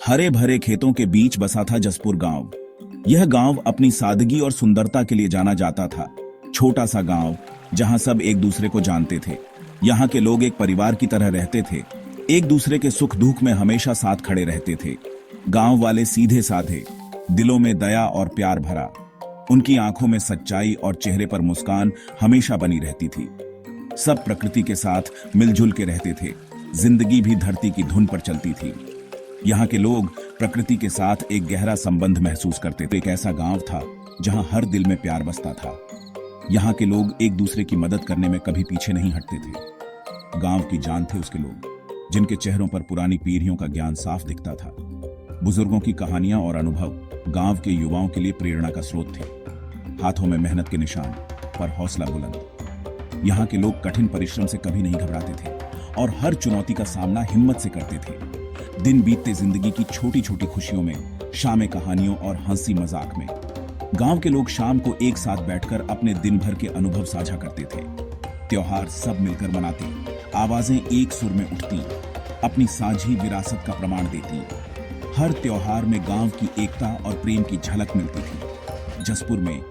हरे भरे खेतों के बीच बसा था जसपुर गांव। यह गांव अपनी सादगी और सुंदरता के लिए जाना जाता था। छोटा सा गांव जहां सब एक दूसरे को जानते थे। यहाँ के लोग एक परिवार की तरह रहते थे, एक दूसरे के सुख दुख में हमेशा साथ खड़े रहते थे। गांव वाले सीधे साधे, दिलों में दया और प्यार भरा। उनकी आंखों में सच्चाई और चेहरे पर मुस्कान हमेशा बनी रहती थी। सब प्रकृति के साथ मिलजुल के रहते थे। जिंदगी भी धरती की धुन पर चलती थी। यहाँ के लोग प्रकृति के साथ एक गहरा संबंध महसूस करते थे। एक ऐसा गांव था जहां हर दिल में प्यार बसता था। यहाँ के लोग एक दूसरे की मदद करने में कभी पीछे नहीं हटते थे। गांव की जान थे उसके लोग, जिनके चेहरों पर पुरानी पीढ़ियों का ज्ञान साफ दिखता था। बुजुर्गों की कहानियां और अनुभव गांव के युवाओं के लिए प्रेरणा का स्रोत थे। हाथों में मेहनत के निशान, पर हौसला बुलंद। यहाँ के लोग कठिन परिश्रम से कभी नहीं घबराते थे और हर चुनौती का सामना हिम्मत से करते थे। दिन बीतते जिंदगी की छोटी छोटी खुशियों में, शामें कहानियों और हंसी मजाक में। गांव के लोग शाम को एक साथ बैठकर अपने दिन भर के अनुभव साझा करते थे। त्योहार सब मिलकर मनाते, आवाजें एक सुर में उठती, अपनी साझी विरासत का प्रमाण देती। हर त्योहार में गांव की एकता और प्रेम की झलक मिलती थी। जसपुर में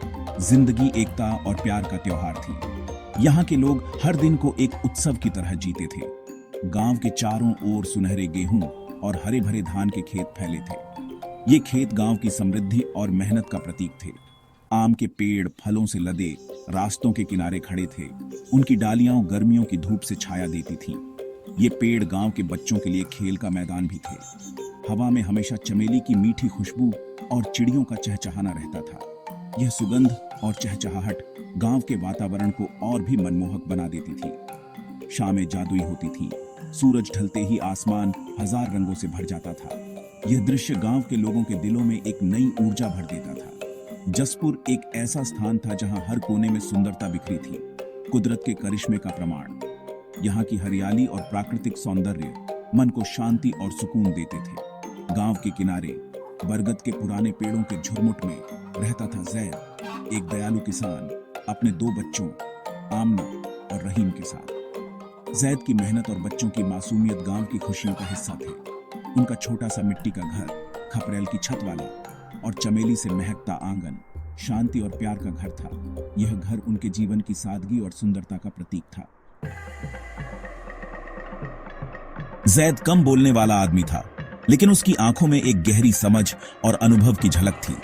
जिंदगी एकता और प्यार का त्योहार थी। यहाँ के लोग हर दिन को एक उत्सव की तरह जीते थे। गांव के चारों ओर सुनहरे गेहूं और हरे भरे धान के खेत फैले थे। ये खेत गांव की समृद्धि और मेहनत का प्रतीक थे। आम के पेड़ फलों से लदे रास्तों के किनारे खड़े थे। उनकी डालियां गर्मियों की धूप से छाया देती थीं। ये पेड़ गांव के बच्चों के लिए खेल का मैदान भी थे। हवा में हमेशा चमेली की मीठी खुशबू और चिड़ियों का चहचहाना रहता था। यह सुगंध और चहचहाहट गांव के वातावरण को और भी मनमोहक बना देती थी। शामें जादुई होती थी। सूरज ढलते ही आसमान हजार रंगों से भर जाता था। यह दृश्य गांव के लोगों के दिलों में एक नई ऊर्जा भर देता था। जसपुर एक ऐसा स्थान था जहां हर कोने में सुंदरता बिखरी थी, कुदरत के करिश्मे का प्रमाण। यहाँ की हरियाली और प्राकृतिक सौंदर्य मन को शांति और सुकून देते थे। गांव के किनारे बरगद के पुराने पेड़ों के झुरमुट में रहता था जैद, एक दयालु किसान, अपने 2 बच्चों आमना और रहीम के साथ। जैद की मेहनत और बच्चों की मासूमियत गांव की खुशियों का हिस्सा थे। उनका छोटा सा मिट्टी का घर, खपरेल की छत वाला और चमेली से महकता आंगन शांति और प्यार का घर था। यह घर उनके जीवन की सादगी और सुंदरता का प्रतीक था। जैद कम बोलने वाला आदमी था, लेकिन उसकी आंखों में एक गहरी समझ और अनुभव की झलक थी।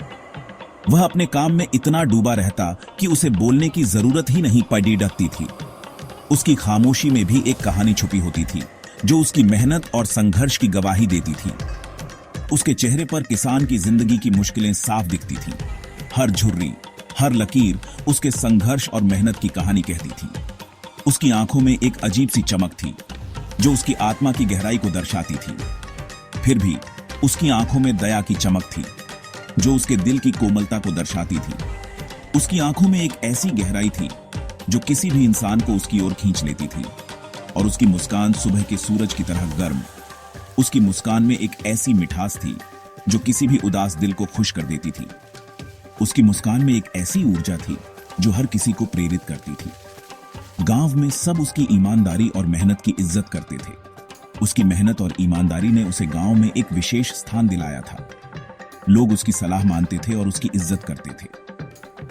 वह अपने काम में इतना डूबा रहता कि उसे बोलने की जरूरत ही नहीं पड़ी डकती थी। उसकी खामोशी में भी एक कहानी छुपी होती थी, जो उसकी मेहनत और संघर्ष की गवाही देती थी। उसके चेहरे पर किसान की जिंदगी की मुश्किलें साफ दिखती थीं। हर झुर्री, हर लकीर उसके संघर्ष और मेहनत की कहानी कहती थी। उसकी आंखों में एक अजीब सी चमक थी, जो उसकी आत्मा की गहराई को दर्शाती थी। फिर भी उसकी आंखों में दया की चमक थी, जो उसके दिल की कोमलता को दर्शाती थी। उसकी आंखों में एक ऐसी गहराई थी जो किसी भी इंसान को उसकी ओर खींच लेती थी। और उसकी मुस्कान सुबह के सूरज की तरह गर्म। उसकी मुस्कान में एक ऐसी मिठास थी जो किसी भी उदास दिल को खुश कर देती थी। उसकी मुस्कान में एक ऐसी ऊर्जा थी जो हर किसी को प्रेरित करती थी। गांव में सब उसकी ईमानदारी और मेहनत की इज्जत करते थे। उसकी मेहनत और ईमानदारी ने उसे गांव में एक विशेष स्थान दिलाया था। लोग उसकी सलाह मानते थे और उसकी इज्जत करते थे।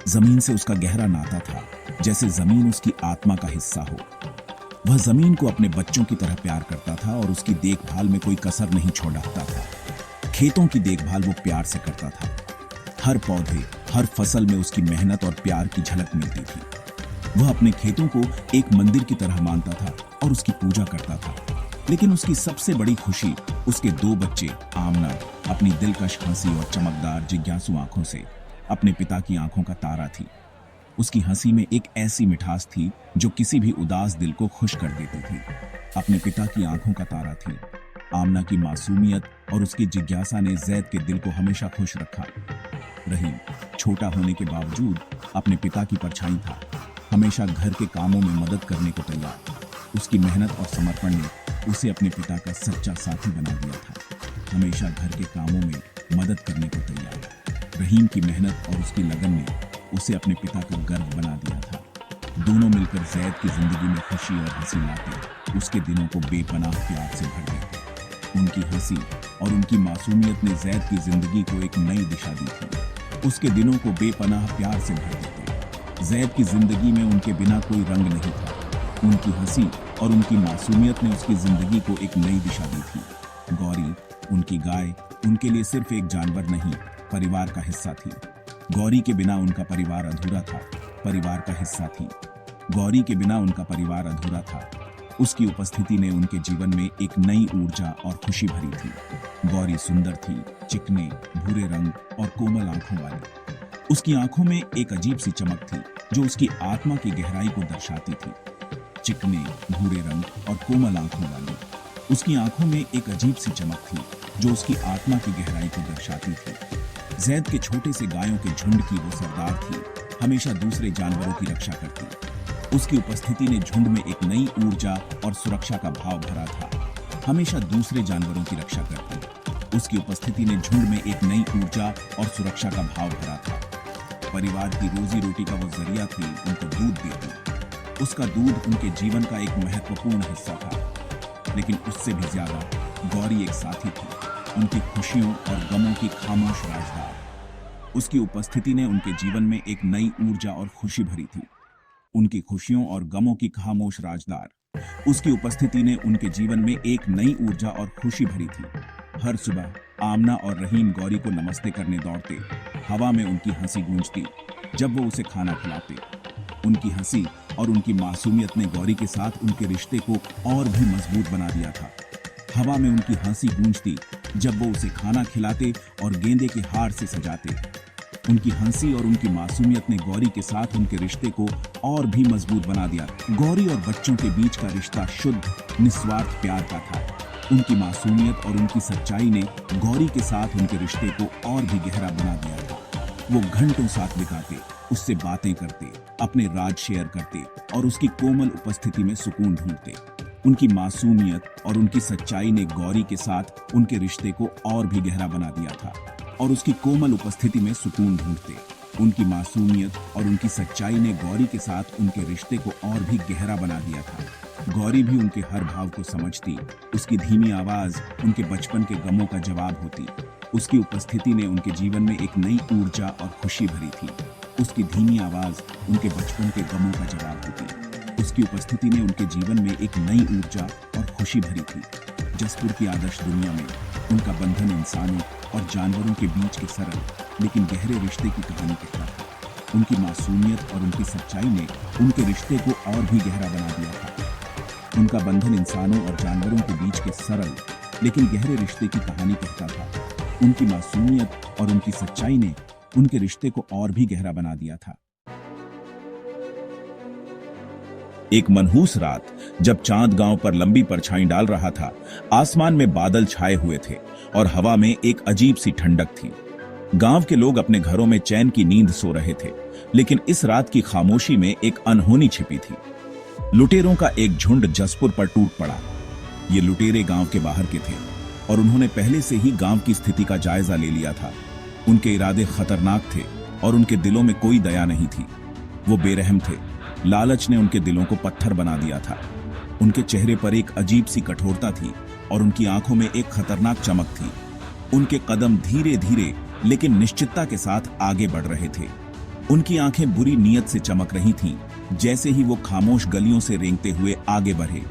जमीन से उसका गहरा नाता था, जैसे जमीन उसकी आत्मा का हिस्सा हो। वह जमीन को अपने बच्चों की तरह प्यार करता था और उसकी देखभाल में कोई कसर नहीं छोड़ता था। खेतों की देखभाल वो प्यार से करता था। हर पौधे, हर फसल में उसकी मेहनत और प्यार की झलक मिलती थी। वह अपने खेतों को एक मंदिर की तरह मानता था और उसकी पूजा करता था। लेकिन उसकी सबसे बड़ी खुशी उसके 2 बच्चे आमना अपनी दिलकश हंसी और चमकदार जिज्ञासु आंखों से अपने पिता की आंखों का तारा थी। उसकी हंसी में एक ऐसी मिठास थी जो किसी भी उदास दिल को खुश कर देती थी। अपने पिता की आंखों का तारा थी। आमना की मासूमियत और उसकी जिज्ञासा ने जैद के दिल को हमेशा खुश रखा। रहीम छोटा होने के बावजूद अपने पिता की परछाई था, हमेशा घर के कामों में मदद करने को तैयार। उसकी मेहनत और समर्पण ने उसे अपने पिता का सच्चा साथी बना दिया था, हमेशा घर के कामों में मदद करने को तैयार। रहीम की मेहनत और उसकी लगन ने उसे अपने पिता का गर्व बना दिया था। दोनों मिलकर जैद की जिंदगी में खुशी और हंसी लाते, उसके दिनों को बेपनाह प्यार से भर देते। उनकी हंसी और उनकी मासूमियत ने जैद की जिंदगी को एक नई दिशा दी थी। उसके दिनों को बेपनाह प्यार से भर देते। जैद की जिंदगी में उनके बिना कोई रंग नहीं था। उनकी हंसी और उनकी मासूमियत ने उसकी जिंदगी को एक नई दिशा दी थी। गौरी, उनकी गाय, उनके लिए सिर्फ एक जानवर नहीं, परिवार का हिस्सा थी। गौरी के बिना उनका परिवार अधूरा था, परिवार का हिस्सा थी। गौरी के बिना उनका परिवार अधूरा था। उसकी उपस्थिति ने उनके जीवन में एक नई ऊर्जा और खुशी भरी थी। गौरी सुंदर थी, चिकने, भूरे रंग और कोमल आंखों वाली। उसकी आंखों में एक अजीब सी चमक थी जो उसकी आत्मा की गहराई को दर्शाती थी। चिकने, भूरे रंग और कोमल आंखों वाली उसकी आंखों में एक अजीब सी चमक थी जो उसकी आत्मा की गहराई को दर्शाती थी। जैद के छोटे से गायों के झुंड की वो सरदार थी, हमेशा दूसरे जानवरों की रक्षा करती। उसकी उपस्थिति ने झुंड में एक नई ऊर्जा और सुरक्षा का भाव भरा था, हमेशा दूसरे जानवरों की रक्षा करती। उसकी उपस्थिति ने झुंड में एक नई ऊर्जा और सुरक्षा का भाव भरा था। परिवार की रोजी रोटी का वो जरिया थी, उनको दूध देती। उसका दूध उनके जीवन का एक महत्वपूर्ण हिस्सा था। लेकिन उससे भी ज्यादा गौरी एक साथी थी, उनकी खुशियों और गमों की खामोश राजदार। उसकी उपस्थिति ने उनके जीवन में एक नई ऊर्जा और खुशी भरी थी। उनकी खुशियों और गमों की खामोश राजदार। उसकी उपस्थिति ने उनके जीवन में एक नई ऊर्जा और खुशी भरी थी। हर सुबह आमना और रहीम गौरी को नमस्ते करने दौड़ते। हवा में उनकी हंसी गूंजती जब वो उसे खाना खिलाते। उनकी हंसी और उनकी मासूमियत ने गौरी के साथ उनके रिश्ते को और भी मजबूत बना दिया था। हवा में उनकी हंसी गूंजती जब वो उसे खाना खिलाते और गेंदे के हार से सजाते। उनकी हंसी और उनकी मासूमियत ने गौरी के साथ उनके रिश्ते को और भी मजबूत बना दिया। गौरी और बच्चों के बीच का रिश्ता शुद्ध, निस्वार्थ प्यार का था। उनकी मासूमियत और उनकी सच्चाई ने गौरी के साथ उनके रिश्ते को और भी गहरा बना दिया था। वो घंटों साथ बिताते, उससे बातें करते, अपने राज शेयर करते और उसकी कोमल उपस्थिति में सुकून ढूंढते। उनकी मासूमियत और उनकी सच्चाई ने गौरी के साथ उनके रिश्ते को और भी गहरा बना दिया था और उसकी कोमल उपस्थिति में सुकून ढूंढते। उनकी मासूमियत और उनकी सच्चाई ने गौरी के साथ उनके रिश्ते को और भी गहरा बना दिया था। गौरी भी उनके हर भाव को समझती। उसकी धीमी आवाज उनके बचपन के गमों का जवाब होती। उसकी उपस्थिति ने उनके जीवन में एक नई ऊर्जा और खुशी भरी थी। उसकी धीमी आवाज उनके बचपन के गमों का जवाब होती। उसकी उपस्थिति ने उनके जीवन में एक नई ऊर्जा और खुशी भरी थी। जसपुर की आदर्श दुनिया में उनका बंधन इंसानों और जानवरों के बीच के सरल लेकिन गहरे रिश्ते की कहानी कहता था। उनकी मासूमियत और उनकी सच्चाई ने उनके रिश्ते को और भी गहरा बना दिया था। उनका बंधन इंसानों और जानवरों के बीच के सरल लेकिन गहरे रिश्ते की कहानी कहता था। उनकी मासूमियत और उनकी सच्चाई ने उनके रिश्ते को और भी गहरा बना दिया था। एक मनहूस रात जब चांद गांव पर लंबी परछाई डाल रहा था, आसमान में बादल छाए हुए थे और हवा में एक अजीब सी ठंडक थी। गांव के लोग अपने घरों में चैन की नींद सो रहे थे, लेकिन इस रात की खामोशी में एक अनहोनी छिपी थी। लुटेरों का एक झुंड जसपुर पर टूट पड़ा। ये लुटेरे गांव के बाहर के थे और उन्होंने पहले से ही गांव की स्थिति का जायजा ले लिया था। उनके इरादे खतरनाक थे और उनके दिलों में कोई दया नहीं थी। वो बेरहम थे। लालच ने उनके दिलों को पत्थर बना दिया था। उनके चेहरे पर एक अजीब सी कठोरता थी और उनकी आंखों में एक खतरनाक चमक थी। उनके कदम धीरे धीरे लेकिन निश्चितता के साथ आगे बढ़ रहे थे। उनकी आंखें बुरी नीयत से चमक रही थीं, जैसे ही वो खामोश गलियों से रेंगते हुए आगे बढ़े।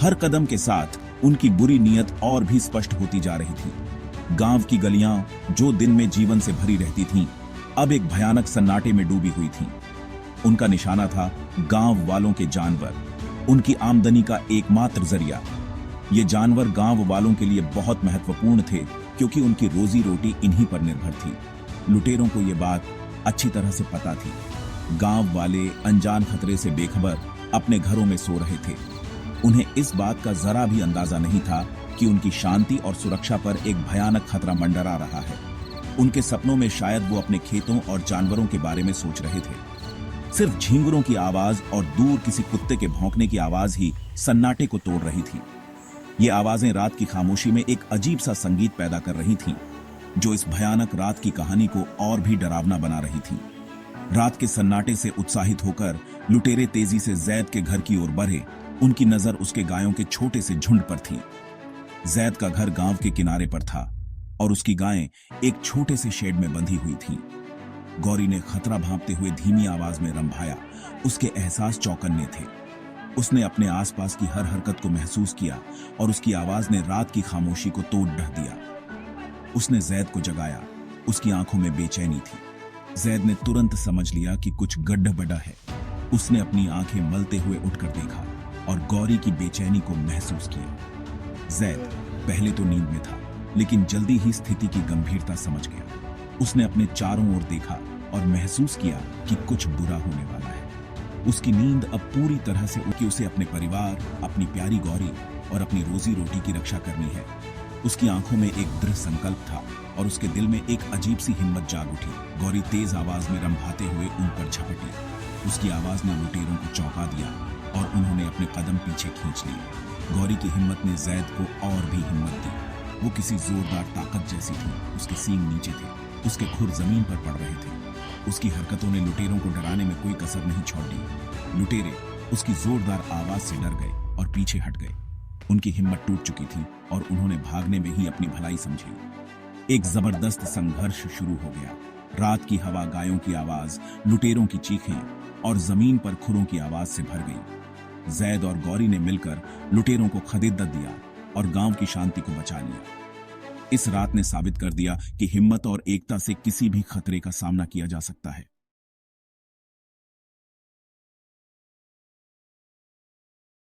हर कदम के साथ उनकी बुरी नीयत और भी स्पष्ट होती जा रही थी। गांव की गलियां जो दिन में जीवन से भरी रहती थीं, अब एक भयानक सन्नाटे में डूबी हुई थीं। उनका निशाना था गांव वालों के जानवर, उनकी आमदनी का एकमात्र जरिया। ये जानवर गांव वालों के लिए बहुत महत्वपूर्ण थे क्योंकि उनकी रोजी रोटी इन्हीं पर निर्भर थी। लुटेरों को ये बात अच्छी तरह से पता थी। गांव वाले अनजान खतरे से बेखबर अपने घरों में सो रहे थे। उन्हें इस बात का जरा भी अंदाजा नहीं था कि उनकी शांति और सुरक्षा पर एक भयानक खतरा मंडरा रहा है। उनके सपनों में शायद वो अपने खेतों और जानवरों के बारे में सोच रहे थे। सिर्फ झींगुरों की आवाज और दूर किसी कुत्ते के भौंकने की आवाज ही सन्नाटे को तोड़ रही थी। ये आवाजें रात की खामोशी में एक अजीब सा संगीत पैदा कर रही थीं, जो इस भयानक रात की कहानी को और भी डरावना बना रही थी। रात के सन्नाटे से उत्साहित होकर लुटेरे तेजी से जैद के घर की ओर बढ़े। उनकी नजर उसके गायों के छोटे से झुंड पर थी। जैद का घर गांव के किनारे पर था और उसकी गायें एक छोटे से शेड में बंधी हुई थीं। गौरी ने खतरा भांपते हुए धीमी आवाज में रंभाया। उसके एहसास चौकन्ने थे। उसने अपने आसपास की हर हरकत को महसूस किया और उसकी आवाज ने रात की खामोशी को तोड़ ढह दिया। उसने जैद को जगाया। उसकी आंखों में बेचैनी थी। जैद ने तुरंत समझ लिया कि कुछ गड्ढबड्ढा है। उसने अपनी आंखें मलते हुए उठकर देखा और गौरी की बेचैनी को महसूस किया। जैद पहले तो नींद में था, लेकिन जल्दी ही स्थिति की गंभीरता समझ गया। उसने अपने चारों ओर देखा और महसूस किया कि कुछ बुरा होने वाला है। उसकी नींद अब पूरी तरह से उसे अपने परिवार, अपनी प्यारी गौरी और अपनी रोजी रोटी की रक्षा करनी है। उसकी आंखों में एक दृढ़ संकल्प था और उसके दिल में एक अजीब सी हिम्मत जाग उठी। गौरी तेज आवाज में रंभाते हुए उन पर झपटी। उसकी आवाज ने लुटेरों को चौंका दिया और उन्होंने अपने कदम पीछे खींच लिए। गौरी की हिम्मत ने जैद को और भी हिम्मत दी। वो किसी जोरदार ताकत जैसी थी। उसके सींग नीचे थे, उसके खुर जमीन पर पड़ रहे थे। उसकी हरकतों ने लुटेरों को डराने में कोई कसर नहीं छोड़ी। लुटेरे उसकी जोरदार आवाज से डर गए और पीछे हट गए। उनकी हिम्मत टूट चुकी थी और उन्होंने भागने में ही अपनी भलाई समझी। एक जबरदस्त संघर्ष शुरू हो गया। रात की हवा, गायों की आवाज, लुटेरों की चीखें और जमीन पर खुरों की आवाज से भर गई। जैद और गौरी ने मिलकर लुटेरों को खदेड़ दिया और गांव की शांति को बचा लिया। इस रात ने साबित कर दिया कि हिम्मत और एकता से किसी भी खतरे का सामना किया जा सकता है।